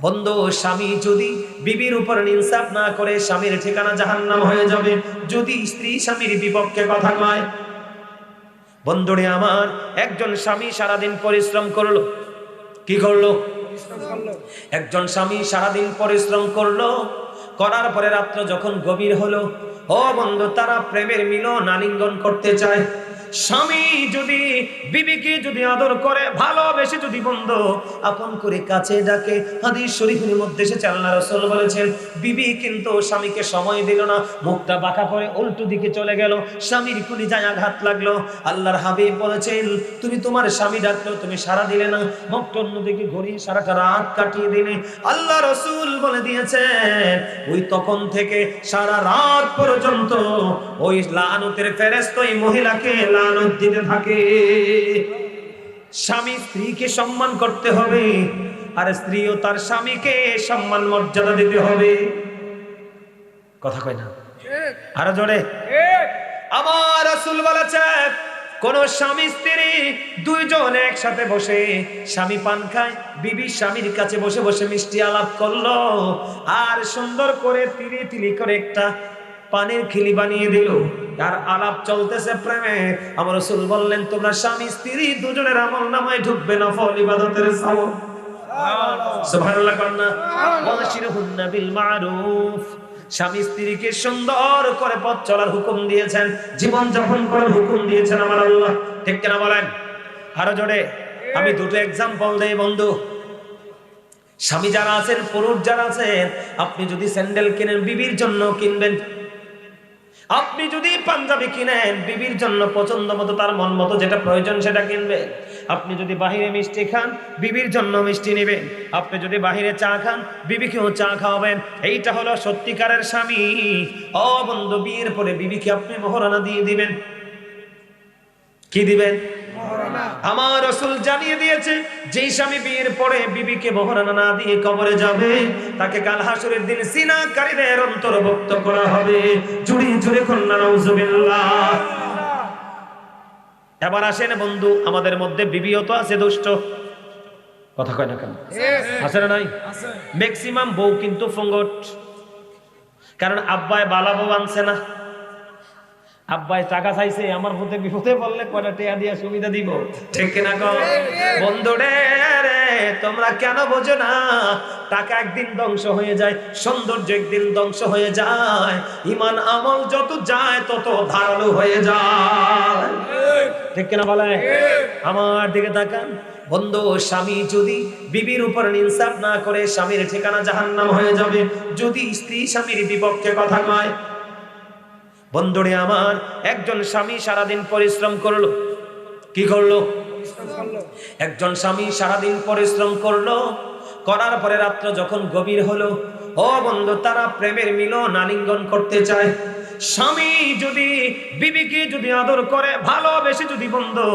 বন্ধু, স্বামী যদি বিবির উপর ইনসাফ না করে স্বামীর ঠিকানা জাহান্নাম হয়ে যাবে। যদি স্ত্রী স্বামীর বিপক্ষে কথা কয়, বন্ধুরে আমার, একজন স্বামী সারাদিন পরিশ্রম করলো, কি করলো? একজন স্বামী সারাদিন পরিশ্রম করলো, করার পরে রাত্র যখন গভীর হলো, ও বন্ধু, তারা প্রেমের মিলন আলিঙ্গন করতে চায়। স্বামী যদি বিবিকে যদি আদর করে, ভালোবেসে যদি বন্ধু আপন করে কাছে ডাকে, হাদিস শরীফের মধ্যে এসেছে আল্লাহ রাসূল বলেছেন, বিবি কিন্তু স্বামীকে সময় দিল না, মুখটা বাঁকা করে উল্টো দিকে চলে গেল, স্বামীর কলিজায় আঘাত লাগলো। আল্লাহর হাবিব বলেছেন, তুমি তোমার স্বামী ডাকলো, তুমি সাড়া দিলে না, মুখটা অন্যদিকে ঘুরিয়ে সারাটা রাত কাটিয়ে দিলে। আল্লাহ রাসূল বলে দিয়েছেন, ওই তখন থেকে সারা রাত পর্যন্ত ওই লানতের ফেরেশতা ওই মহিলাকে লানত দিতে থাকে। স্বামী স্ত্রীকে সম্মান করতে হবে, আর স্ত্রীও তার স্বামীকে সম্মান মর্যাদা দিতে হবে। কথা কয় না? আরো জোরে। আমার রাসূল বলেছেন, কোন স্বামী স্ত্রী দুইজন একসাথে বসে স্বামী পান খায়, বিবি স্বামীর কাছে বসে বসে মিষ্টি আলাপ করলো, আর সুন্দর করে তিলি তিলি করে একটা পানির খিলি বানিয়ে দিল, আর আলাপ চলতেছে প্রেমে। আমার রাসূল বললেন, তোমরা স্বামী স্ত্রী দুজনের আমলনামায় ঢুকবে নফল ইবাদতের সওয়াব। সুবহানাল্লাহ কন্না। ওয়াশিরহুন্না বিল মারুফ। স্বামী স্ত্রীকে সুন্দর করে পথ চলার হুকুম দিয়েছেন, জীবন যাপন করার হুকুম দিয়েছেন আমার আল্লাহ। ঠিক কিনা বলেন? আরো জোরে। আমি দুটো এক্সাম্পল দেই বন্ধু। স্বামী যারা আছেন, পুরুষ যারা আছেন, আপনি যদি স্যান্ডেল কিনেন, বিবির জন্য কিনবেন। আপনি যদি পাঞ্জাবি কিনেন, বিবির জন্য পছন্দ মতো, তার মন মতো যেটা প্রয়োজন সেটা কিনবেন। আপনি যদি বাহিরে মিষ্টি খান, বিবির জন্য মিষ্টি নেবেন। আপনি যদি বাহিরে চা খান, বিবিকেও চা খাওয়াবেন। এইটা হলো সত্যিকারের স্বামী। ও বন্ধু, বিয়ের পরে বিবিকে আপনি মোহরানা দিয়ে দিবেন। কি দিবেন? আমার রাসূল জানিয়ে দিয়েছে, যেই স্বামী বিয়ের পরে বিবিকে মোহরানা না দিয়ে কবরে যাবে, তাকে কাল হাসরের দিন সিনাকারীদের অন্তর্ভুক্ত করা হবে। জুড়ে জুড়ে কন্যা নাউজুবিল্লাহ। এবার আসেন বন্ধু, আমাদের মধ্যে বিবিও তো আছে দুষ্ট। কথা কয় না কেন? আছে না নাই? ম্যাক্সিমাম বউ কিন্তু ফঙ্গট। কারণ আব্বায় বালা বউ আনছে না, আব্বাই টাকা চাইছে, আমার মধ্যে বিপদে পড়লে কয়টা টাকা দিয়ে সুবিধা দিব। ঠিক কিনা গো বন্ধু রে? তোমরা কেন বোঝো না? টাকা একদিন ধ্বংস হয়ে যায়, সৌন্দর্য একদিন ধ্বংস হয়ে যায়, ঈমান আমল যত যায় তত ধারালো হয়ে যায়। ঠিক কিনা বলে? আমার দিকে তাকান বন্ধু, স্বামী যদি বিবির উপর ইনসাফ না করে স্বামীর ঠিকানা জাহান্নাম হয়ে যাবে। যদি স্ত্রী স্বামীর বিপক্ষে কথা কয়, বন্ধুরে আমার, একজন স্বামী সারাদিন পরিশ্রম করলো, কি করলো? একজন স্বামী সারাদিন পরিশ্রম করলো, করার পরে রাত্র যখন গভীর হলো, ও বন্ধু, তারা প্রেমের মিলন আলিঙ্গন করতে চায়। স্বামী যদি বিবিকে যদি আদর করে, ভালোবেসে যদি বন্ধু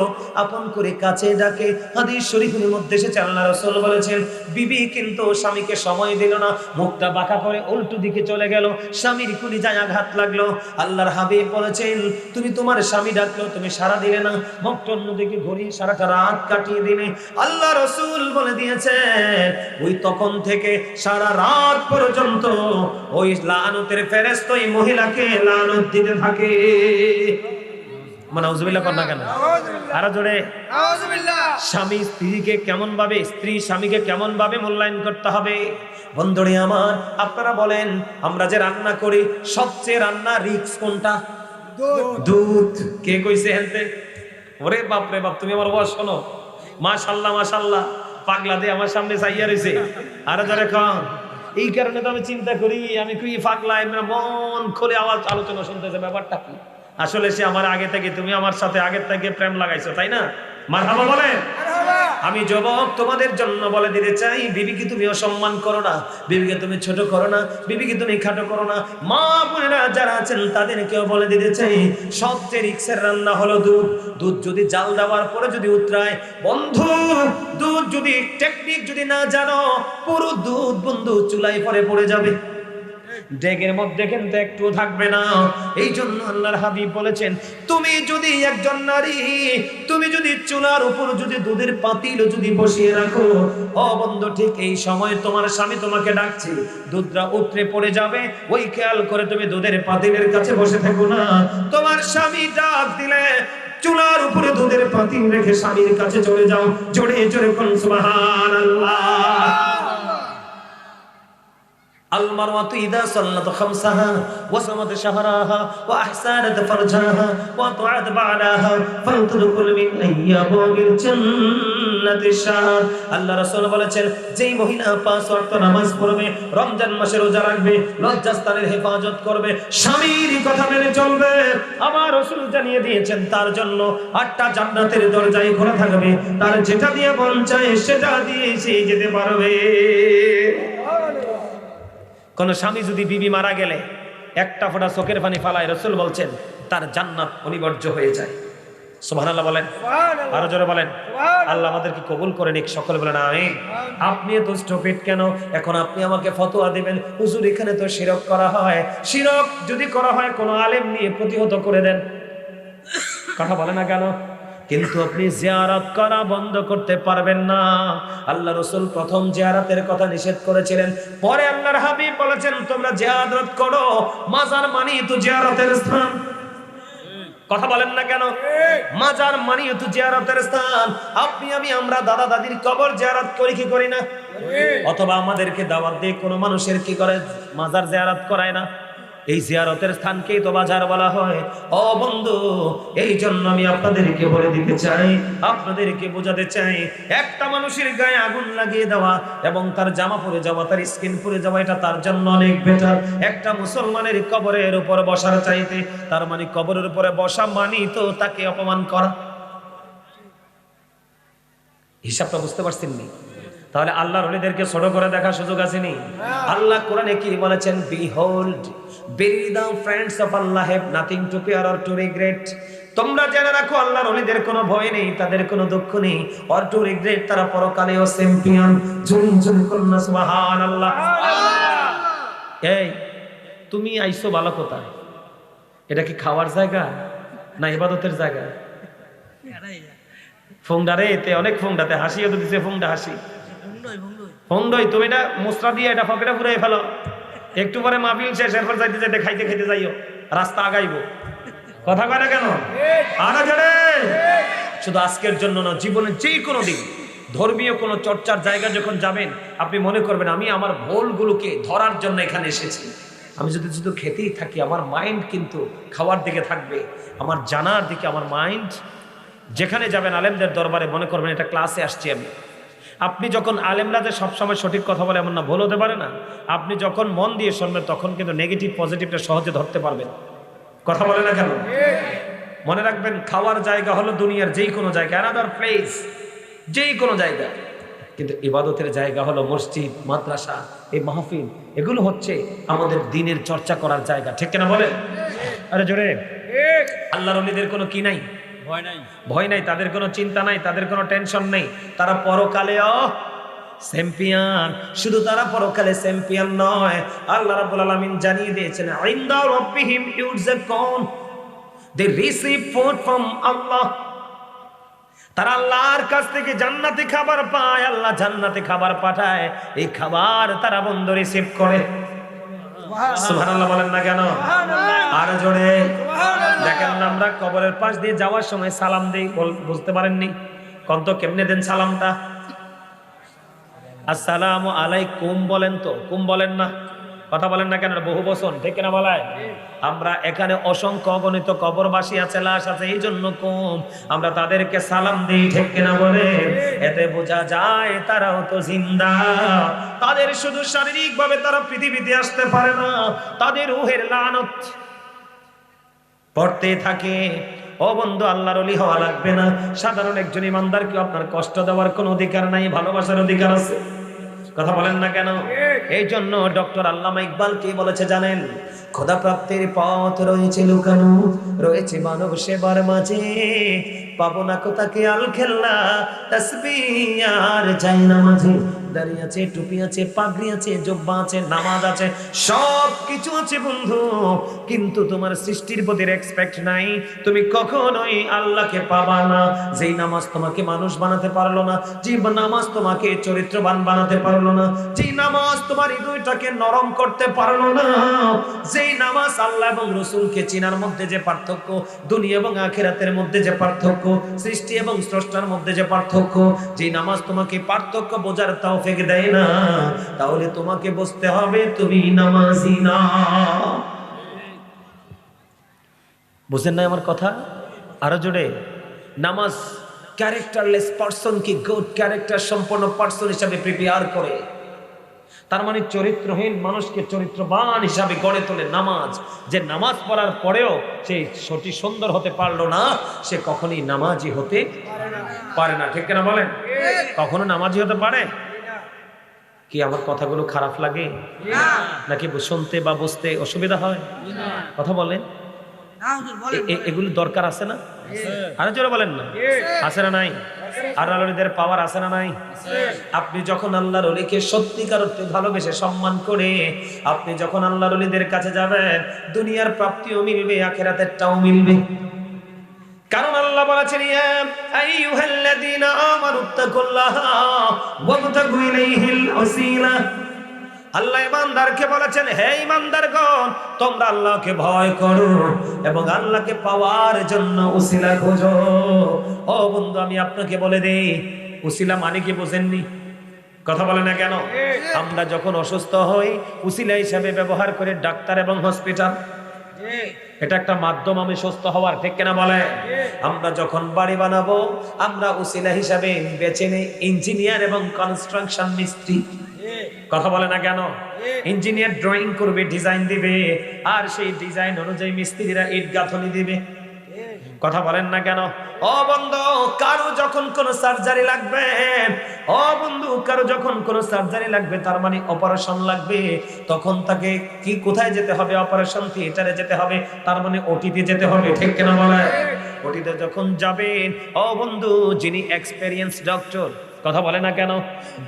আপন করে কাছে ডাকে, হাদিস শরীফের মধ্যে এসেছে আল্লাহ রাসূল বলেছেন, বিবি কিন্তু স্বামীকে সময় দিল না, মুখটা বাঁকা করে উল্টো দিকে চলে গেল, স্বামীর কলিজায় আঘাত লাগলো। আল্লাহর হাবিব বলেছেন, তুমি তোমার স্বামী ডাকলো, তুমি সাড়া দিলে না, মুখটা অন্যদিকে ঘুরিয়ে সারাটা রাত কাটিয়ে দিলে। আল্লাহ রাসূল বলে দিয়েছেন, ওই তখন থেকে সারা রাত পর্যন্ত ওই লানতের ফেরেশতা ওই মহিলাকে লানত দিতে থাকে। নাউজুবিল্লাহ কর না কেন? আরো জোরে। স্বামী স্ত্রীকে কেমন ভাবে, স্ত্রী স্বামীকে কেমন ভাবে মূল্যায়ন করতে হবে? বন্ধুরে আমার, আপনারা বলেন, আমরা যে রান্না করি, সবচেয়ে রান্না রিস্ক কোনটা? দুধ। কে কইছে হেনতে? ওরে বাপ রে বাপ, তুমি আমার ওয়াজ শোনো। মাশাআল্লাহ মাশাআল্লাহ, পাগলা দিয়ে আমার সামনে চাইয়া রইছে। আরো জোরে কন। এই কারণে তো আমি চিন্তা করি, আমি কি পাগলা, মন খুলে আওয়াজ আলোচনা শুনতেছে, ব্যাপারটা কি? আসলে সে আমার আগে থেকে, তুমি আমার সাথে আগে থেকে প্রেম লাগাইছো, তাই না? মারহাবা বলেন। আমি যুবক তোমাদের জন্য বলে দিতে চাই, বিবিকে তুমি অসম্মান করো না, বিবিকে তুমি ছোট করো না, বিবিকে তুমি খাটো করো না। মা বোনেরা যারা আছেন তাদেরকেও বলে দিতে চাই, সবচেয়ে রিক্সের রান্না হলো দুধ। দুধ যদি জাল দেওয়ার পরে যদি উতরায়, বন্ধু, দুধ যদি টেকনিক যদি না জানো, পুরো দুধ বন্ধু চুলায় পরে পড়ে যাবে। ডেগের মধ্যে কিন্তু একটু থাকবে না। এই জন্য আল্লাহর হাবিব বলেছেন, তুমি যদি একজন নারী, তুমি যদি চুলার উপর যদি দুধের পাতিল যদি বসিয়ে রাখো, ও বন্ধু ঠিক এই সময় তোমার স্বামী তোমাকে ডাকছে, দুধটা উতরে পড়ে যাবে, ওই খেয়াল করে তুমি দুধের পাতিলের কাছে বসে থাকো না। তোমার স্বামী ডাক দিলে চুলার উপরে দুধের পাতিল রেখে স্বামীর কাছে চলে যাও, জোরে জোরে কোন সুবহানাল্লাহ। المرأة إذا صلت خمسها وصمت شهرها وأحسنت فرجها وأطاعت بعلها فلتدخل من أبواب الجنة الشهر। আল্লাহ রাসূল বলেছেন, যেই মহিলা 5 ওয়াক্ত নামাজ পড়বে, রমজান মাসে রোজা রাখবে, লজ্জাস্থানের হেফাজত করবে, স্বামীর কথা মেনে চলবে, আমার রাসূল জানিয়ে দিয়েছেন তার জন্য 8টা জান্নাতের দরজাই খোলা থাকবে, তার যেটা দিয়ে মন চায় সেটা দিয়ে সে যেতে পারবে। কোন স্বামী যদি বিবি মারা গেলে একটা ফোঁটা চোখের পানি ফালায়, রাসূল বলছেন তার জান্নাত অনিবার্য হয়ে যায়। সুবহানাল্লাহ বলেন, আরো জোরে বলেন। আল্লাহ আমাদেরকে কবুল করে নিক, সকলে বলেন আমিন। আপনি এত স্টুপিড কেন? এখন আপনি আমাকে ফতোয়া দিবেন, হুজুর এখানে তো শিরক করা হয়, শিরক যদি করা হয় কোন আলেম নিয়ে প্রতিহত করে দেন, কথা বলে না কেন? কিন্তু আপনি জিয়ারত করা বন্ধ করতে পারবেন না। আল্লাহ রাসূল প্রথম জিয়ারতের কথা নিষেধ করেছিলেন, পরে আল্লাহর হাবিব বলেছেন তোমরা জিয়ারত করো, মাজার মানি তো জিয়ারতের স্থান। কথা বলেন না কেন? মাজার মানি তো জিয়ারতের স্থান। আপনি আমি আমরা দাদা দাদির কবর জিয়ারত করি কি করি না? অথবা আমাদেরকে দাওয়াত দিয়ে কোনো মানুষের কি করে মাজার জিয়ারত করায় না? এই জিয়ারতের স্থানকেই তো বাজার বলা হয়। ও বন্ধু, এই জন্য আমি আপনাদেরকে বলে দিতে চাই, আপনাদেরকে বোঝাতে চাই, একটা মানুষের গায়ে আগুন লাগিয়ে দেওয়া এবং তার জামা পরে যাওয়া, তার স্কিন পরে যাওয়া, এটা তার জন্য অনেক বেটার একটা মুসলমানের কবরের উপর বসার চাইতে। তার মানে কবরের উপরে বসা মানি তো তাকে অপমান করা। হিসাবটা বুঝতে পারছেন নি? তাহলে আল্লাহর ওলিদেরকে ছোট করে দেখার সুযোগ আসেনি? আল্লাহ কোরআনে কি বলেছেন? Behold, bury the friends of Allah have nothing to fear or to regret। তোমরা জেনে রাখো আল্লাহর ওলিদের কোনো ভয় নেই, তাদের কোনো দুঃখ নেই, or to regret, তারা পরকালেও চ্যাম্পিয়ন। জুন জুন করুন সুবহানাল্লাহ। এই তুমি আইছো ভালো কোথায়? এটা কি খাওয়ার জায়গা না ইবাদতের জায়গা? ফোংডারে এতে অনেক ফোংডাতে হাসিও তো দিছে, ফোংডা হাসি ফোংডই, তুমি এটা মুসরা দিয়ে এটা পকেটে পুরাই ফেলো, একটু পরে মাহফিল শেষ, এরপর যাইতে যাইতে খাইতে খাইতে যাইও, রাস্তা আগাইবো। কথা কয় না কেন? আনা জোরে। শুধু আজকের জন্য না, জীবনের যে কোনো দিন ধর্মীয় কোনো চর্চার জায়গা যখন যাবেন, আপনি মনে করবেন আমি আমার ভুলগুলোকে ধরার জন্য এখানে এসেছি। আমি যদি শুধু খেতেই থাকি, আমার মাইন্ড কিন্তু খাওয়ার দিকে থাকবে, আমার জানার দিকে আমার মাইন্ড। যেখানে যাবেন আলেমদের দরবারে, মনে করবেন এটা ক্লাসে আসছি আমি। আপনি যখন আলেমরা যে সবসময় সঠিক কথা বলে এমন না, ভুল হতে পারে না। আপনি যখন মন দিয়ে শুনবেন তখন কিন্তু নেগেটিভ পজিটিভটা সহজে ধরতে পারবেন। কথা বলে না কেন? মনে রাখবেন, খাওয়ার জায়গা হলো দুনিয়ার যেই কোনো জায়গা, অ্যানাদার প্লেস, যেই কোনো জায়গা। কিন্তু ইবাদতের জায়গা হলো মসজিদ, মাদ্রাসা, এই মাহফিল, এগুলো হচ্ছে আমাদের দ্বীনের চর্চা করার জায়গা। ঠিক কিনা বলেন? আরে জোরে। আল্লাহর ওলিদের কোনো কি নাই? ভয় নাই, তাদের কোনো চিন্তা নাই, তাদের কোনো টেনশন নেই। তারা পরকালেও চ্যাম্পিয়ন। শুধু তারা পরকালে চ্যাম্পিয়ন নয়, আল্লাহ রাব্বুল আলামিন জানিয়ে দিয়েছেন, ইনদা রাব্বিহিম ইউরযাকুন, দে রিসিভ ফুড ফ্রম আল্লাহ। তারা আল্লাহর কাছ থেকে জান্নাতি খাবার পায়, আল্লাহ জান্নাতি খাবার পাঠায়, এই খাবার তারা বন্ধ রিসিভ করে। সুবহানাল্লাহ বলেন না কেন? আর জোরে। দেখেন আমরা কবরের পাশ দিয়ে যাওয়ার সময় সালাম দেই, বুঝতে পারেননি? কত কেমনে দেন সালামটা? আসসালামু আলাইকুম বলেন তো, কুম বলেন না? কথা বলেন না কেন? বহু বচন, ঠিক না বলায়? আমরা এখানে অসংখ্য অগণিত কবরবাসী আছে, লাশ আছে, এই জন্য কম আমরা তাদেরকে সালাম দিই, ঠিক কিনা বলে? এতে বোঝা যায় তারাও তো জিন্দা। তাদের শুধু শারীরিক ভাবে তারা পৃথিবীতে আসতে পারে না, তাদের রূহের লানত পড়তে থাকে। ও বন্ধু, আল্লাহর ওলি হওয়া লাগবে না, সাধারণ একজন ইমানদারকে আপনার কষ্ট দেওয়ার কোনো অধিকার নাই, ভালোবাসার অধিকার আছে। কথা বলেন না কেন? এই জন্য ডক্টর আল্লামা ইকবাল কি বলেছে জানেন? খোদা প্রাপ্তির পথ রয়েছে লুকানো, রয়েছে মানব সেবার মাঝে, পাবো না কোথাকে আল খেল্লা তাসবিহ আর চাই না মাঝে, দাড়ি আছে, টুপি আছে, পাগড়ি আছে, জুব্বা আছে, নামাজ আছে, সব কিছু আছে বন্ধু, কিন্তু তোমার সৃষ্টির প্রতি রেসপেক্ট নাই। তুমি কখনোই আল্লাহকে পাবা না। যেই নামাজ তোমাকে মানুষ বানাতে পারলো না, যে নামাজ তোমাকে চরিত্রবান বানাতে পারলো না, যেই নামাজ তোমার হৃদয়টাকে নরম করতে পারলো না, যেই নামাজ আল্লাহ এবং রসুলকে চিনার মধ্যে যে পার্থক্য, দুনিয়া এবং আখিরাতের মধ্যে যে পার্থক্য, সৃষ্টি এবং স্রষ্টার মধ্যে যে পার্থক্য, যেই নামাজ তোমাকে পার্থক্য বোঝার তৌফিক দেয় না, তাহলে তোমাকে বুঝতে হবে তুমি নামাজি না। বুঝেন না আমার কথা? আরো জোরে। নামাজ ক্যারেক্টারলেস পারসন কি গুড ক্যারেক্টার সম্পন্ন পারসন হিসাবে প্রিপেয়ার করে। তার মানে চরিত্রহীন মানুষকে চরিত্রবান হিসাবে গড়ে তোলে নামাজ। যে নামাজ পড়ার পরেও সে সত্যি সুন্দর হতে পারলো না, সে কখনোই নামাজি হতে পারে না। ঠিক কিনা বলেন? কখনো নামাজি হতে পারে? কি আমার কথাগুলো খারাপ লাগে নাকি শুনতে বা বুঝতে অসুবিধা হয়? কথা বলেন। এগুলো দরকার আছে না? আরো জোরে বলেন না, আছে না নাই? আর আল্লাহর পাওয়ার আছে না নাই? আপনি যখন আল্লাহর ওলিকে সত্যিকার অর্থে ভালোবেসে সম্মান করে আপনি যখন আল্লাহর ওলিদের কাছে যাবেন, দুনিয়ার প্রাপ্তিও মিলবে, আখিরাতেরটাও মিলবে। কারণ আল্লাহ বলেছেন, ইয়া আইয়ুহাল্লাযীনা আমানুত্তাকুল্লাহা ওয়াবতাগু ইলাইহিল ওয়াসিলা। আল্লাহ ইমানদারকে বলেছেন, হে ইমানদারগণ, তোমরা আল্লাহকে ভয় করো এবং আল্লাহকে পাওয়ার জন্য উসিলা খোঁজো। ও বন্ধু, আমি আপনাকে বলে দেই, উসিলা মানে কি বোঝেননি? কথা বলে না কেন? আমরা যখন অসুস্থ হই, উসিলা হিসাবে ব্যবহার করে ডাক্তার এবং হসপিটাল। এটা একটা মাধ্যম আমি সুস্থ হওয়ার। ঠিক কিনা বলে? আমরা যখন বাড়ি বানাবো, আমরা উসিলা হিসাবে বেছে নেই ইঞ্জিনিয়ার এবং কনস্ট্রাকশন মিস্ত্রি। কথা বলে না কেন? ইঞ্জিনিয়ার ড্রয়িং করবে, ডিজাইন দিবে, আর সেই ডিজাইন অনুযায়ী মিস্ত্রিরা ইট গাঁথনি দিবে। কথা বলেন না কেন? ও বন্ধু, কারো যখন কোন সার্জারি লাগবে, ও বন্ধু, কারো যখন কোন সার্জারি লাগবে, তার মানে অপারেশন লাগবে, তখন তাকে কি কোথায় যেতে হবে? অপারেশন থিয়েটারে যেতে হবে, তার মানে ওটিতে যেতে হবে। ঠিক কিনা বলে? ওটিতে যখন যাবেন, ও বন্ধু, যিনি এক্সপেরিয়েন্স ডক্টর, কথা বলে না কেন,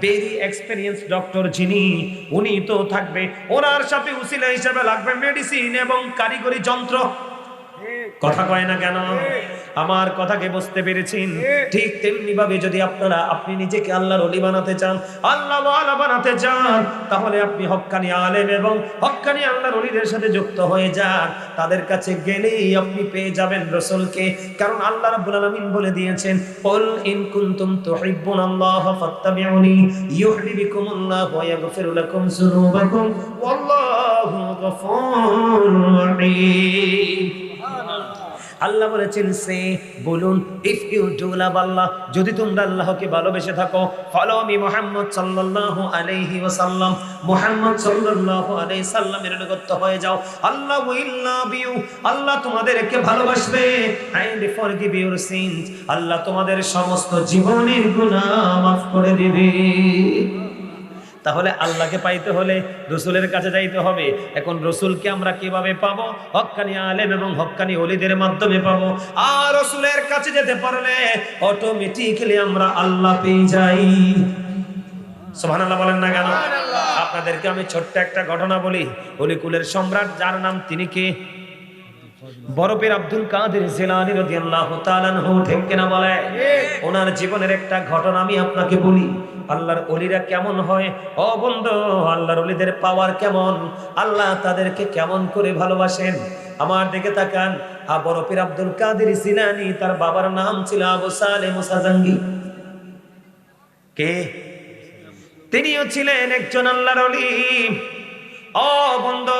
ভেরি এক্সপেরিয়েন্স ডক্টর যিনি, উনি তো থাকবে, ওনার সাথে উসিলা হিসেবে লাগবে মেডিসিন এবং কারিগরি যন্ত্র। কথা কয় না কেন? আমার কথাকে বুঝতে পেরেছেন? ঠিক তেমনি ভাবে যদি আপনি নিজেকে আল্লাহর ওলি বানাতে চান, আল্লাহ ওয়ালা বানাতে চান, তাহলে আপনি হক্কানি আলেম এবং হক্কানি আল্লাহর ওলিদের সাথে যুক্ত হয়ে যান। তাদের কাছে গেলেই আপনি পেয়ে যাবেন রাসূলকে। কারণ আল্লাহ রাব্বুল আলামিন বলে দিয়েছেন, কুল ইন কুনতুম তুহিব্বুনাল্লাহা ফাত্তাবিউনি ইউহিব্বুকুমুল্লাহু ওয়া ইয়াগফির লাকুম যুনুবাকুম ওয়াল্লাহু গফুরুর রহিম। আল্লাহ বলেছেন, সে বলুন, ইফ ইউ ডু লাভ আল্লাহ, যদি তোমরা আল্লাহকে ভালোবেসে থাকো, ফলো মি মুহাম্মদ সাল্লাল্লাহু আলাইহি ওয়াসাল্লাম, মুহাম্মদ সাল্লাল্লাহু আলাইহি সাল্লামের অনুগত হয়ে যাও, আল্লাহ উইল লাভ ইউ, আল্লাহ তোমাদেরকে ভালোবাসবে, এন্ড ফরগিভ ইউর সিনস, আল্লাহ তোমাদের সমস্ত জীবনের গুনাহ মাফ করে দিবে। তাহলে আল্লাহকে পাইতে হলে রসুলের কাছে যাইতে হবে। এখন রসুলকে আমরা কিভাবে পাবো? হক্কানি আলেম এবং হক্কানি ওলিদের মাধ্যমে পাবো। আর রসুলের কাছে যেতে পারলে অটোমেটিক্যালি আমরা আল্লাহ পেয়ে যাই। সুবহানাল্লাহ বলেন না কেন? আপনাদেরকে আমি ছোট্ট একটা ঘটনা বলি। অলিকুলের সম্রাট যার নাম, তিনি কে? বরফের আব্দুল কাদের জিলানী রাদিয়াল্লাহু তাআলা আনহু। ঠিক কিনা বলে? ওনার জীবনের একটা ঘটনা আমি আপনাকে বলি। আল্লাহর ওলিরা কেমন হয়? ও বন্ধু, আল্লাহর ওলিদের পাওয়ার কেমন, আল্লাহ তাদেরকে কেমন করে ভালোবাসেন, আমার দিকে তাকান। বরফের আব্দুল কাদের জিলানী, তার বাবার নাম ছিল আবু সালেহ মুসা জাঙ্গি। কে? তিনিও ছিলেন একজন আল্লাহর ওলি। ও বন্ধু,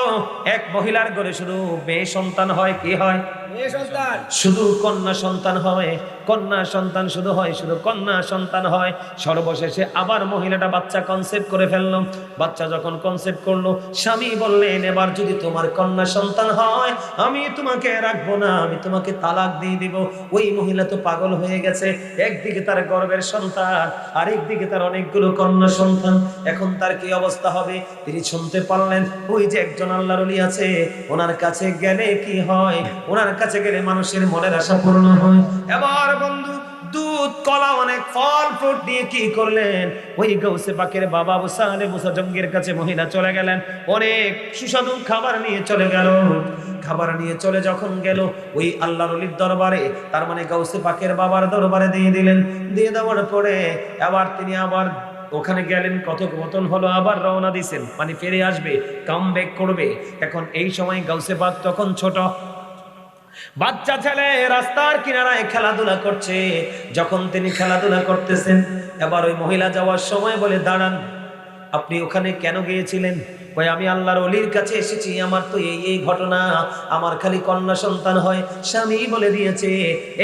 এক মহিলার ঘরে শুধু মেয়ে সন্তান হয়। কি হয়? মেয়ে সন্তান। শুধু কন্যা সন্তান হয়। কন্যা সন্তান শুধু হয়, শুধু কন্যা সন্তান হয়। সর্বশেষে আবার মহিলাটা বাচ্চা কনসেপ্ট করে ফেললো। বাচ্চা যখন কনসেপ্ট করলো, স্বামী বললেন, এবার যদি তোমার কন্যা সন্তান হয়, আমি তোমাকে রাখবো না, আমি তোমাকে তালাক দিয়ে দিব। ওই মহিলা তো পাগল হয়ে গেছে। একদিকে তার গর্ভের সন্তান, আরেকদিকে তার অনেকগুলো কন্যা সন্তান। এখন তার কি অবস্থা হবে? তিনি শুনতে পারলেন, ওই যে একজন আল্লাহর ওলি আছে, ওনার কাছে গেলে কি হয়? ওনার কাছে গেলে মানুষের মনের আশা পূর্ণ হয়। এবার বন্ধু, দূর দুধ কলা অনেক ফল ফ্রুট দিয়ে কি করলেন, ওই গাউসে পাকের বাবা আবু সালেহ মুসা জঙ্গির কাছে মহিলা চলে গেলেন, অনেক সুস্বাদু খাবার নিয়ে চলে গেল। খাবার নিয়ে চলে যখন গেল ওই আল্লাহর ওলির দরবারে, তার মানে গাউসে পাকের বাবার দরবারে দিয়ে দিলেন। দিয়ে দেওয়ার পরে আবার তিনি আবার ওখানে গেলেন, কথোপকথন হলো, আবার রওনা দিছেন, মানে ফিরে আসবে, কাম ব্যাক করবে। এখন এই সময় গাউসে পাক তখন ছোট বাচ্চা ছেলে রাস্তার কিনারায় খেলাধুলা করছে। যখন তিনি খেলাধুলা করতেছেন, এবার ওই মহিলা যাওয়ার সময় বলে, দাঁড়ান, আপনি ওখানে কেন গিয়েছিলেন? কই, আমি আল্লাহর ওলির কাছে এসেছি, আমার তো এই ঘটনা, আমার খালি কন্যা সন্তান হয়, স্বামী বলে দিয়েছে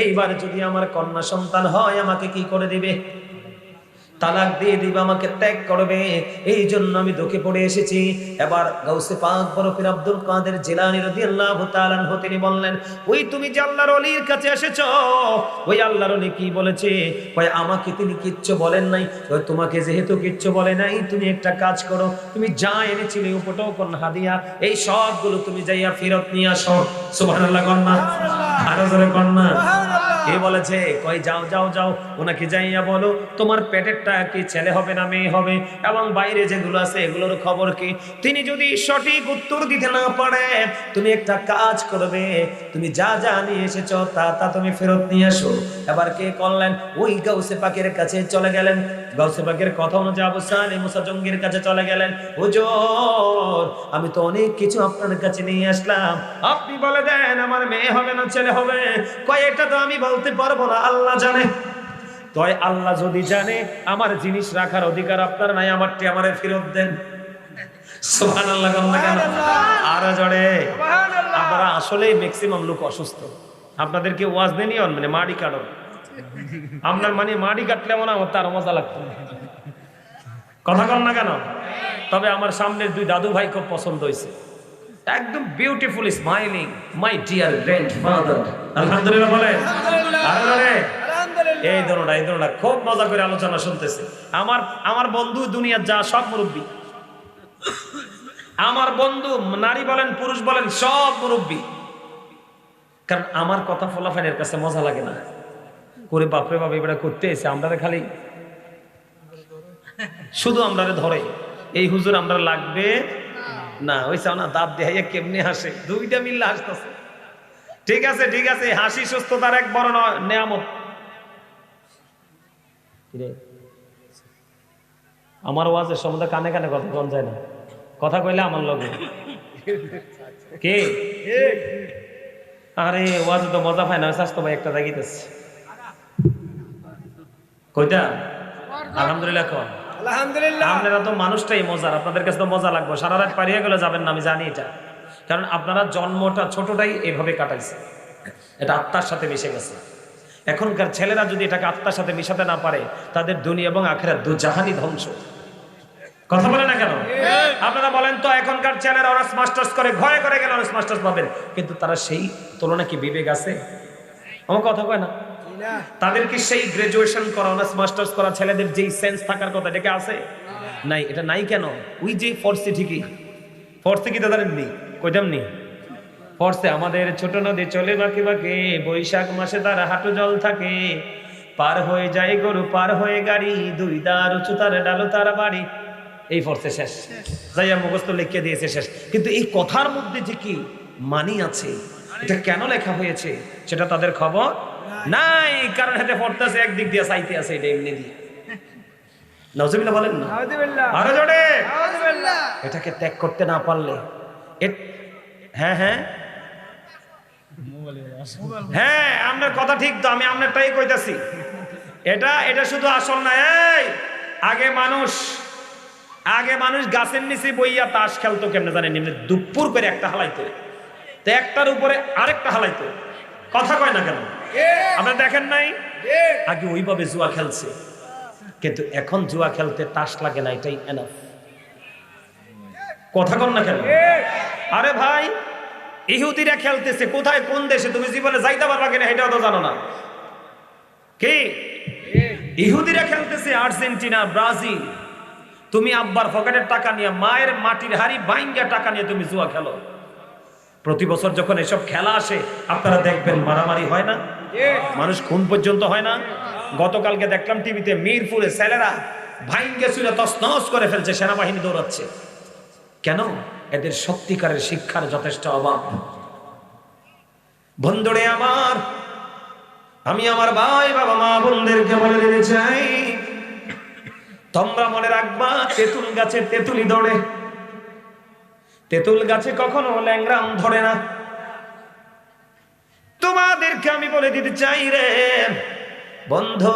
এইবার যদি আমার কন্যা সন্তান হয় আমাকে কি করে দিবে, তালাক দিয়ে দিবে, আমাকে ত্যাগ করবে, এই জন্য আমি দুঃখে পড়ে এসেছি। এবার গাউসে পাক বরফির আব্দুল কাদের জিলানী রাদিয়াল্লাহু তাআলা আনহু তিনি বললেন, ওই তুমি যে আল্লাহর ওলির কাছে এসেছো, ওই আল্লাহর ওলি কি বলেছে? কই, আমাকে তিনি কিচ্ছু বলেন নাই। কই, তোমাকে যেহেতু কিচ্ছু বলে নাই, তুমি একটা কাজ করো, তুমি যা এনেছিলে উপটোকন হাদিয়া, এই সবগুলো তুমি যাইয়া ফেরত নিয়ে আসো। সুবহানাল্লাহ কন্যা, আরো জোরে কন্যা। কে বলেছে? কই, যাও যাও যাও, ওনাকে যাইয়া বলো তোমার পেটেরটা কি ছেলে হবে না মেয়ে হবে, এবং বাইরে যেগুলো আছে এগুলোর খবর কি। তিনি যদি সঠিক উত্তর দিতে না পারে, তুমি একটা কাজ করবে, তুমি যা যা নিয়ে এসেছো তা তুমি ফেরত নিয়ে আসো। এবার কে করলেন? ওই গাউসে পাকের কাছে চলে গেলেন। গাউসে পাকের কথা অনুযায়ী আবু সালেহ মুসা জঙ্গির কাছে চলে গেলেন। হুজুর, আমি তো অনেক কিছু আপনার কাছে নিয়ে আসলাম, আপনি বলে দেন আমার মেয়ে হবে না ছেলে হবে। কয়, এটা তো আমি বলতে পারবো না, আল্লাহ জানে। তয় আল্লাহ যদি জানে, আমার জিনিস রাখার অধিকার আপনার নাই, আমারটি আমারে ফেরত দেন। সুবহানাল্লাহ কেন? আর জোরে। আপনারা আসলে ম্যাক্সিমাম লোক অসুস্থ, আপনাদেরকে ওয়াজ দেনি মানে মাড়ি কাটো, আপনার মানে মাড়ি কাটলে মনে আমার তার মজা লাগতো, কথা কন না কেন? তবে আমার সামনের দুই দাদু ভাই খুব পছন্দ হয়েছে, একদম beautiful smiling, my dear grandfather. আলহামদুলিল্লাহ বলেন। এই ধরনের খুব মজা করে আলোচনা শুনতেছে। আমার বন্ধু দুনিয়ার যা সব মুরব্বী, আমার বন্ধু নারী বলেন পুরুষ বলেন সব মুরব্বী। কারণ আমার কথা ফলাফলের কাছে মজা লাগে না, করে বাপরে বাপ এবার করতে এসে আমরা খালি শুধু আমরা ধরে, এই হুজুর আমরা লাগবে না, ওই চাও না দাঁত দেখাইয়া কেমনে হাসে, দুইটা মিললে হাসতেছে। ঠিক আছে ঠিক আছে, হাসি সুস্থতার এক বড় নেয়ামত। আমার ওয়াজের সম্বন্ধে কানে কানে কথা কন যায় না, কথা কইলে আমার লগে কে? আরে ওয়াজ তো মজা পায় না, স্বাস্থ্য ভাই একটা জাগিতেছে কইটা। আলহামদুলিল্লাহ কন। আলহামদুলিল্লাহ। আপনারা তো মানুষটাই মজার, আপনাদের কাছে তো মজা লাগবে, সারা রাত পারিয়ে গেলে যাবেন না, আমি জানি এটা। কারণ আপনারা জন্মটা ছোটটাই এভাবে কাটাইছে, এটা আত্মার সাথে মিশে গেছে। এখনকার ছেলেরা যদি এটাকে আত্মার সাথে মিশাতে না পারে, তাদের দুনিয়া এবং আখিরাত দুজাহানই ধ্বংস। কথা বলে না কেন? আপনারা বলেন তো, এখনকার ছেলেরা অনার্স মাস্টার্স করে, ঘরে ঘরে গেলে অনার্স মাস্টার্স পাবেন, কিন্তু তারা সেই তুলনায় কি বিবেক আছে? আমার কথা কয় না? তাদের কি সেই গ্রাজুয়েশন করা অনার্স মাস্টার্স করা ছেলেদের যেই সেন্স থাকার কথা এটা আছে? নাই। এটা নাই কেন? ওই যে ফর্সে, ঠিকই ফর্সে কি তাদের নেই, কইতাম নি ফর্সে আমাদের ছোট নদী চলে বাঁকে বাঁকে, বৈশাখ মাসে তার হাঁটু জল থাকে, পার হয়ে যায় গরু পার হয়ে গাড়ি, দুই দার উঁচু তার ডালো তার বাড়ি। এই ফর্সে শেষ, যাইয়া মুখস্থ লিখে দিয়েছে শেষ। কিন্তু এই কথার মধ্যে যে কি মানি আছে, এটা কেন লেখা হয়েছে সেটা তাদের খবর নাই। কারণ হাতে পড়তেছে একদিক দিয়ে চাইতে আছে, এটা এমনি দিয়ে। নাউজুবিল্লাহ বলেন না, আরো জোরে। এটাকে ত্যাগ করতে না পারলে, হ্যাঁ হ্যাঁ হ্যাঁ আপনার কথা ঠিক তো, আমি আপনারটাই কইতাছি। এটা শুধু আসল না। এই আগে মানুষ গাছের নিচে বইয়া তাস খেলতো, কেমনে জানেন? এমনি দুপুর করে একটা হালাইতো, তো একটার উপরে আরেকটা হালাইতো। কথা কয় না কেন? আপনারা দেখেন নাই? আগে ওইভাবে জুয়া খেলছে, কিন্তু এখন জুয়া খেলতে তাস লাগে না, এটাই এনাফ। কথা কন না কেন? আরে ভাই, ইহুদিরা খেলতেছে কোথায়, কোন দেশে? তুমি জীবনে যাইতে পারবা কিনা এটাও তো জানো না। কি ইহুদিরা খেলতেছে আর্জেন্টিনা, ব্রাজিল। তুমি আব্বার পকেটের টাকা নিয়ে, মায়ের মাটির হাড়ি বাইঙ্গা টাকা নিয়ে তুমি জুয়া খেলো। প্রতি বছর যখন এসব খেলা আসে, আপনারা দেখবেন মারামারি হয় না? মানুষ খুন পর্যন্ত হয় না। গতকালকে দেখলাম টিভিতে মিরপুরে ছেলেরা ভাইঙ্গে চুলে তছনছ করে ফেলছে, সেনাবাহিনী দৌড়াচ্ছে। কেন? এদের সত্যিকারের শিক্ষার যথেষ্ট অভাব। বন্ধুরে আমার, আমি আমার ভাই বাবা মা বোনদেরকে বলে দিতে চাই, তোমরা মনে রাখবা তেঁতুল গাছে তেঁতুলি ধরে, তেঁতুল গাছে কখনো ল্যাংড়াম ধরে না। তোমাদেরকে আমি বলে দিতে চাই রে বন্ধু,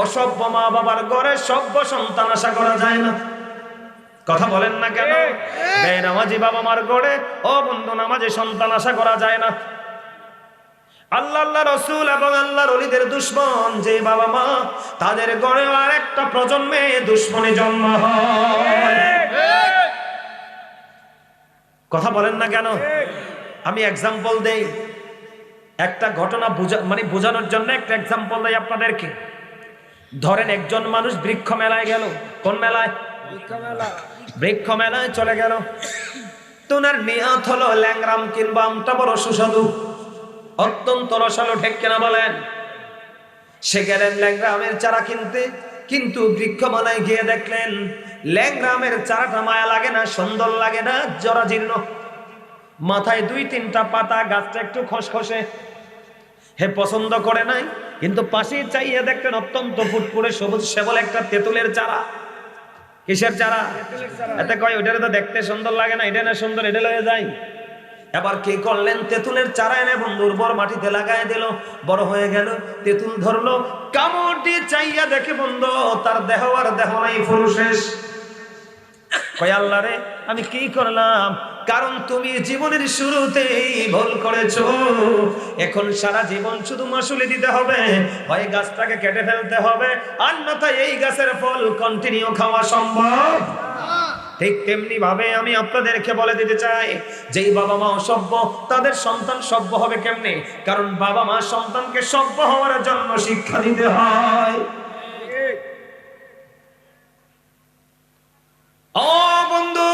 অসভ্য মা বাবার ঘরে সভ্য সন্তান আশা করা যায় না। কথা বলেন না কেন? বেনামাজি বাবা মার ঘরে ও বন্ধু নামাজে সন্তান আশা করা যায় না। আল্লাহ আল্লাহ রসুল এবং আল্লাহর ওলিদের দুশ্মন যে বাবা মা, তাদের ঘরে আর একটা প্রজন্মে দুশ্মনী জন্ম হয়। কথা বলেন না কেন? আমি এক্সাম্পল দেই, একটা ঘটনা বোঝানোর জন্য একটা এক্সাম্পল দেই আপনাদেরকে। ধরেন একজন মানুষ বৃক্ষ মেলায় গেল। কোন মেলায়? বৃক্ষ মেলায় চলে গেল। তোনার নিয়ত হলো ল্যাংরাম কিংবা আমটা বড় সুস্বাদু, অত্যন্ত রসালো, ঠিক কিনা বলেন? সে গেলেন ল্যাংরামের চারা কিনতে, কিন্তু বৃক্ষ মেলায় গিয়ে দেখলেন ল্যাংরামের চারাটা মায়া লাগে না, সুন্দর লাগে না, জরাজীর্ণ, মাথায় 2-3টা পাতা, গাছটা একটু খসখসে। হে পছন্দ করে নাই, কিন্তু পাশে চাইয়ে দেখলেন অত্যন্ত ফুটফুটে সবুজ শ্যামল একটা তেঁতুলের চারা। কিসের চারা? এতে কয় ওইটারে তো দেখতে সুন্দর লাগে না, এটা না সুন্দর, এটা লয়ে যায়। এবার কি করলেন? তেঁতুলের চারা এনে বন্ধু উর্বর মাটিতে লাগাই দিল, বড় হয়ে গেল, তেঁতুল ধরলো, কামড় দিয়ে চাইয়া দেখে বন্ধু তার দেহ আর দেহ নাই, ফুল শেষ। কয় আল্লাহ রে, আমি কি করলাম? কারণ তুমি জীবনের শুরুতেই ভুল করেছো। এখন সারা জীবন শুধু মাসুলি দিতে হবে, হয় গাছটাকে কেটে ফেলতে হবে, অন্যথায় এই গাছের ফল কন্টিনিউ খাওয়া সম্ভব। ঠিক তেমনি ভাবে আমি আপনাদেরকে বলে দিতে চাই, যেই বাবা মা অসভ্য তাদের সন্তান সভ্য হবে কেমনে? কারণ বাবা মা সন্তানকে সভ্য হওয়ার জন্য শিক্ষা দিতে হয়। ও বন্ধু,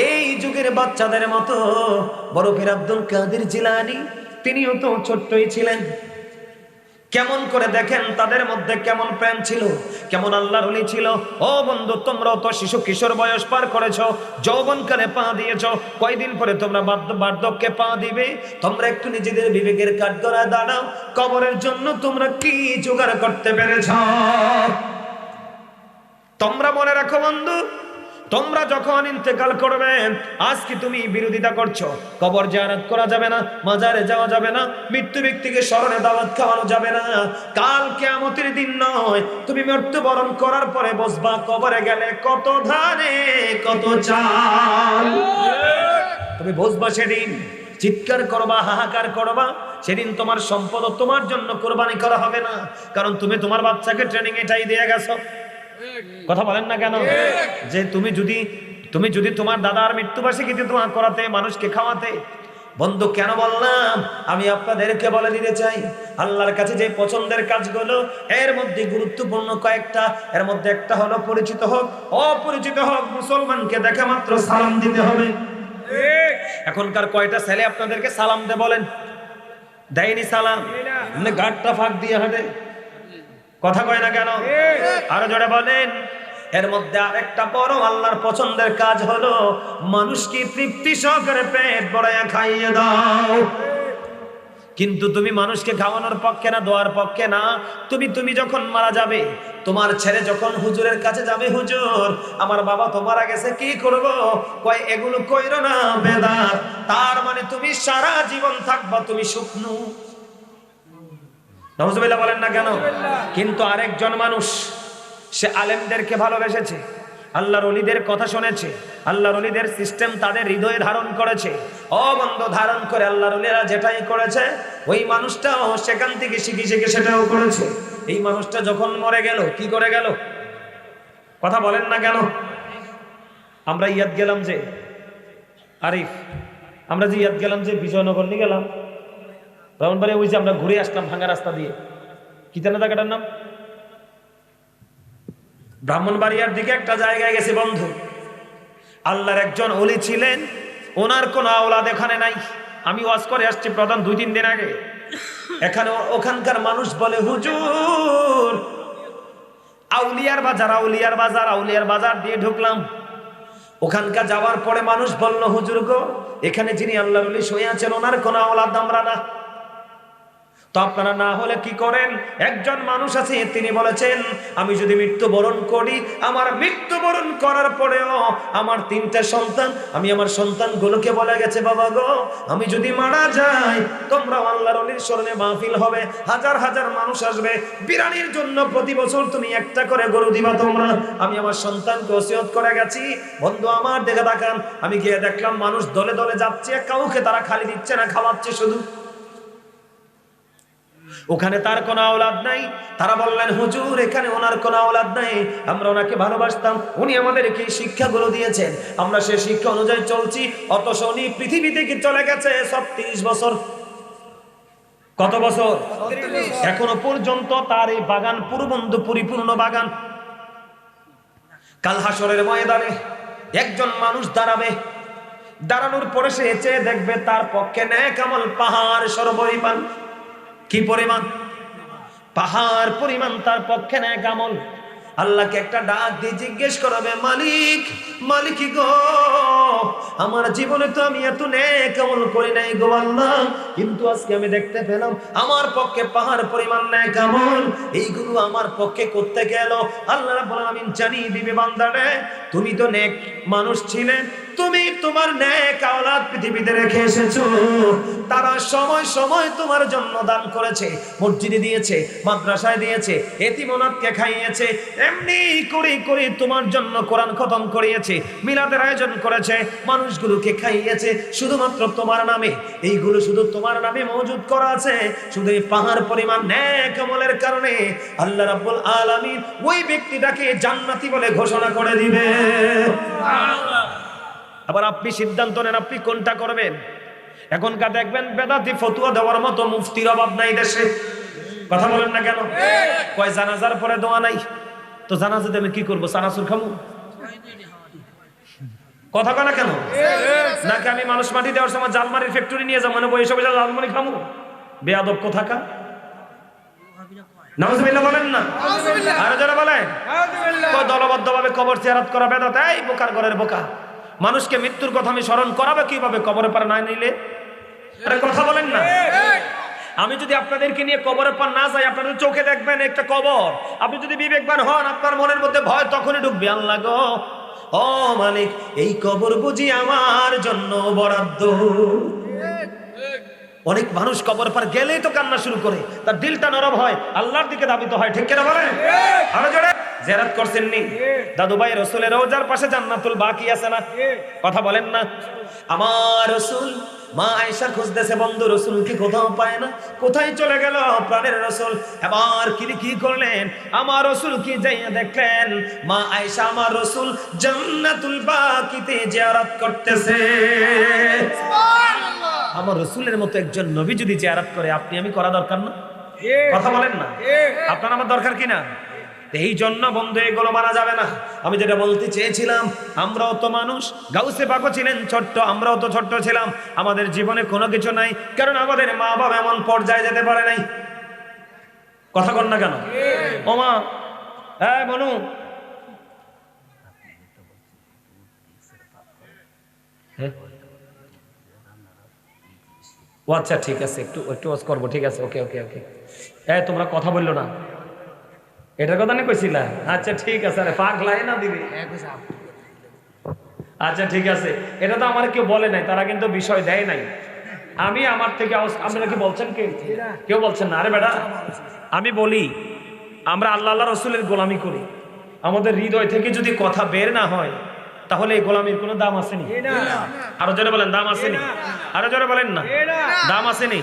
এই যুগের বাচ্চাদের মতো বড় পীর আব্দুল কাদের জিলানী, তিনিও তো ছোট্টই ছিলেন। কেমন করে দেখেন তাদের মধ্যে কেমন প্রেম ছিল, কেমন আল্লাহর ওলি ছিল। ও বন্ধু, তোমরাও তো শিশু কিশোর বয়স পার করেছো, যৌবনকালে পা দিয়েছো, কয়দিন পরে তোমরা বার্ধক্যে পা দিবে। তোমরা একটু নিজেদের বিবেকের কাঠগড়ায় দাঁড়াও, কবরের জন্য তোমরা কি জোগাড় করতে পেরেছ? তোমরা মনে রাখো বন্ধু, তোমরা যখন ইন্তেকাল করবে, আজকে তুমি বিরোধিতা করছো, কবর জিয়ারত করা যাবে না, মাজারে যাওয়া যাবে না, মৃত্যু ব্যক্তিকে স্মরণে দাওয়াত খাওয়ানো যাবে না। কাল কিয়ামতের দিন নয়, তুমি মৃত্যুবরণ করার পরে বসবা কবরে, গেলে কত ধানে কত চাল। তুমি বসবা সেদিন, চিৎকার করবা, হাহাকার করবা। সেদিন তোমার সম্পদ তোমার জন্য কোরবানি করা হবে না, কারণ তুমি তোমার বাচ্চাকে ট্রেনিং এটাই দিয়ে গেছো। কথা বলেন না কেন? যে তুমি যদি তোমার দাদার মৃত্যুবার্ষিকীতে দোয়া করাতে, মানুষকে খাওয়াতে। বন্ধু কেন বললাম? আমি আপনাদেরকে বলে দিতে চাই, আল্লাহর কাছে যে পছন্দের কাজগুলো, এর মধ্যে গুরুত্বপূর্ণ কয়েকটা। এর মধ্যে একটা হলো পরিচিত হোক অপরিচিত হোক, মুসলমানকে দেখা মাত্র সালাম দিতে হবে। এখনকার কয়টা ছেলে আপনাদেরকে সালাম দে বলেন? দেয়নি সালাম, গাড়টা ফাঁক দিয়ে হাঁটে। কথা কয় না কেন? আরো জোরে বলেন। এর মধ্যে আরেকটা বড় আল্লাহর পছন্দের কাজ হলো মানুষকে তৃপ্তি সহকারে পেট ভরায়া খাইয়ে দাও। কিন্তু তুমি মানুষকে খাওয়ানোর পক্ষে না, দোয়ার পক্ষে না। তুমি যখন মারা যাবে, তোমার ছেলে যখন হুজুরের কাছে যাবে, হুজুর আমার বাবা তো মারা গেছে, কি করব? কয় এগুলো কইরো না, বেদাত। তার মানে তুমি সারা জীবন থাকবা তুমি শুকনো। নাউজুবিল্লাহ বলেন না কেন? কিন্তু আরেকজন মানুষ, সে আলেমদেরকে ভালোবেসেছে, আল্লাহর ওলিদের কথা শুনেছে, আল্লাহর ওলিদের সিস্টেম তাদের হৃদয়ে ধারণ করেছে। অবন্ধ ধারণ করে আল্লাহর ওলিরা যেটাই করেছে, ওই মানুষটাও সেখান থেকে শিখে সেটাও করেছে। এই মানুষটা যখন মরে গেল, কি করে গেল? কথা বলেন না কেন? আমরা ইয়াদ গেলাম যে আরিফ, আমরা যে ইয়াদ গেলাম যে বিজয়নগর নিয়ে গেলাম, ব্রাহ্মণবাড়ি, ওই যে আমরা ঘুরে আসলাম ভাঙা রাস্তা দিয়ে, কি জানা জায়গাটার নাম? ব্রাহ্মণবাড়িয়ার দিকে একটা জায়গায় গেছে বন্ধু। আল্লাহর একজন ওলি ছিলেন, ওনার কোন আওলাদ এখানে নাই। আমি ওয়াজ করে আসছি প্রধান 2-3 দিন আগে। এখানে ওখানকার মানুষ বলে হুজুর আউলিয়ার বাজার দিয়ে ঢুকলাম। ওখানকার যাওয়ার পরে মানুষ বলল হুজুর গো, এখানে যিনি আল্লাহর ওলি শুয়ে আছেন ওনার কোনো আওলাদ আমরা না। তো আপনারা না হলে কি করেন? একজন মানুষ আছে, তিনি বলেছেন আমি যদি মৃত্যুবরণ করি, আমার মৃত্যুবরণ করার পরেও আমার 3টা সন্তান, আমি আমার সন্তানগুলোকে বলে গেছে বাবা গো, আমি যদি মারা যাই তোমরা আল্লাহর ওলির স্মরণে মাহফিল হবে, হাজার হাজার মানুষ আসবে, বিরানির জন্য প্রতি বছর তুমি একটা করে গরু দিবা তোমরা। আমি আমার সন্তানকে ওসিয়ত করে গেছি। বন্ধু আমার দেখে তাকান, আমি গিয়ে দেখলাম মানুষ দলে দলে যাচ্ছে, কাউকে তারা খালি দিচ্ছে না, খাওয়াচ্ছে শুধু। ওখানে তার কোনো আওলাদ নাই। তারা বললেন হুজুর এখানে ওনার কোনো আওলাদ নাই, আমরা ওনাকে ভালোবাসতাম, উনি আমাদেরকে শিক্ষাগুলো দিয়েছেন, আমরা সেই শিক্ষা অনুযায়ী চলছি। অথচ উনি পৃথিবী থেকে চলে গেছে 36 বছর। কত বছর? এখনো পর্যন্ত তার এই বাগান পুরবন্ধু পরিপূর্ণ বাগান। কাল হাসরের ময়দানে একজন মানুষ দাঁড়াবে, দাঁড়ানোর পরে সে চেয়ে দেখবে তার পক্ষে নেক আমল পাহাড় সরপরিমাণ। কি পরিমাণ? পাহাড় পরিমাণ তার পক্ষে নেক আমল। আল্লাহকে একটা ডাক দিয়ে জিজ্ঞেস করবে, মালিক মালিক গো, আমার জীবনে তো আমি এত নেক আমল করি নাই গো আল্লাহ, কিন্তু আজকে আমি দেখতে পেলাম আমার পক্ষে পাহাড় পরিমাণ নেক আমল, এইগুলো আমার পক্ষে করতে গেল। আল্লাহ রাব্বুল আলামিন জানিয়ে দিবে বান্দারে, তুমি তো নেক মানুষ ছিলে, তুমি তোমার নেক আওলাদ পৃথিবীতে রেখে এসেছো, তারা সময় সময় তোমার জন্য দান করেছে, মসজিদে দিয়েছে, মাদ্রাসায় দিয়েছে, এতিম অনাথকে খাইয়েছে, এমনি করে করে তোমার জন্য কোরআন খতম করিয়েছে, মিলাদের আয়োজন করেছে, মানুষগুলোকে খাইয়েছে শুধুমাত্র তোমার নামে। এইগুলো শুধু তোমার নামে মজুদ করা আছে। শুধু এই পাহাড় পরিমাণ নেক আমলের কারণে আল্লাহ রাব্বুল আলামিন ওই ব্যক্তিটাকে জান্নাতি বলে ঘোষণা করে দিবে। আবার আপনি সিদ্ধান্ত নেন আপনি কোনটা করবেন। এখনকার দেখবেন বেদাতি ফতুয়া দেওয়ার মতো মুফতির অভাব নাই দেশে। কথা বলেন না কেন? কয় জানাজার পরে দোয়া নাই, তো জানাজাতে আমি কি করবো? চানাচুর খামু? কথা কয় না কেন? নাকি আমি মানুষ মাটি দেওয়ার সময় জালমারির ফ্যাক্টরি নিয়ে যাবো, মানে বই সব জালমারি খামু? বেয়াদব কোথাকা। নাউজুবিল্লাহ বলেন না, আরো যারা বলেন দলবদ্ধভাবে কবর জিয়ারত করা বেদাত। এই বোকার ঘরের বোকা, মানুষকে মৃত্যুর কথা আমি স্মরণ করাবে কিভাবে কবরের পার না নিলে? আরে কথা বলেন না। আমি যদি আপনাদেরকে নিয়ে কবরের পার না যাই, আপনাদের চোখে দেখবেন একটা কবর, আপনি যদি বিবেকবান হন আপনার মনের মধ্যে ভয় তখনই ঢুকবে, আল্লাহ গো, ও মালিক এই কবর বুঝি আমার জন্য বরাদ্দ। অনেক মানুষ কবর পার গেলেই তো কান্না শুরু করে, তার দিলটা নরম হয়, আল্লাহর দিকে ধাবিত হয়। ঠিক কিনা বলেন? আরো জোরে। জিয়ারত করছেন নি? দাদু ভাই রাসূলের রওজার পাশে জান্নাতুল বাকি আছে না? কথা বলেন না। আমার রাসূল মা আয়েশা খুঁজতেছে, বন্ধু রাসূল কি কোথাও পায় না, কোথায় চলে গেল প্রাণের রাসূল? এবার কি করলেন? আমার রাসূল কি যাইয়া দেখলেন মা আয়েশা আমার রাসূল জান্নাতুল বাকিতে জিয়ারত করতেছে। সুবহানাল্লাহ। আমার রাসূলের মতো একজন নবী যদি জিয়ারত করে, আপনি আমি করা দরকার না? কথা বলেন না। আপনার আমার দরকার কিনা? এই জন্য বন্ধু এগুলো মানা যাবে না। আমি যেটা বলতে চেয়েছিলাম, আমরাও তো মানুষ, গাউসে পাকও ছিলেন ছোট্ট, আমরাও তো ছোট্ট ছিলাম, আমাদের জীবনে কোনো কিছু নাই, কারণ আমাদের মা বাবা এমন পর্যায়ে যেতে পারে নাই। কথা কন না কেন? ও মা, হ্যাঁ বনু, ও আচ্ছা ঠিক আছে, একটু ওয়াজ করবো, ঠিক আছে, ওকে ওকে ওকে। তোমরা কথা বললো না, এটার কথা নিয়ে কইছিলা? আচ্ছা ঠিক আছে, আরে পাগলাই না দিবি। আচ্ছা ঠিক আছে, এটা তো আমার কেউ বলে নাই, তারা কিন্তু বিষয় দেয় নাই। আমি আমার থেকে আপনারা কি বলছেন? কেউ বলছেন না? আরে বেটা, আমি বলি আমরা আল্লাহ রাসূলের গোলামি করি, আমাদের হৃদয় থেকে যদি কথা বের না হয়, তাহলে এই গোলামির কোনো দাম আসেনি। আরো জোরে বলেন, দাম আসেনি? আরো জোরে বলেন না, দাম আসেনি?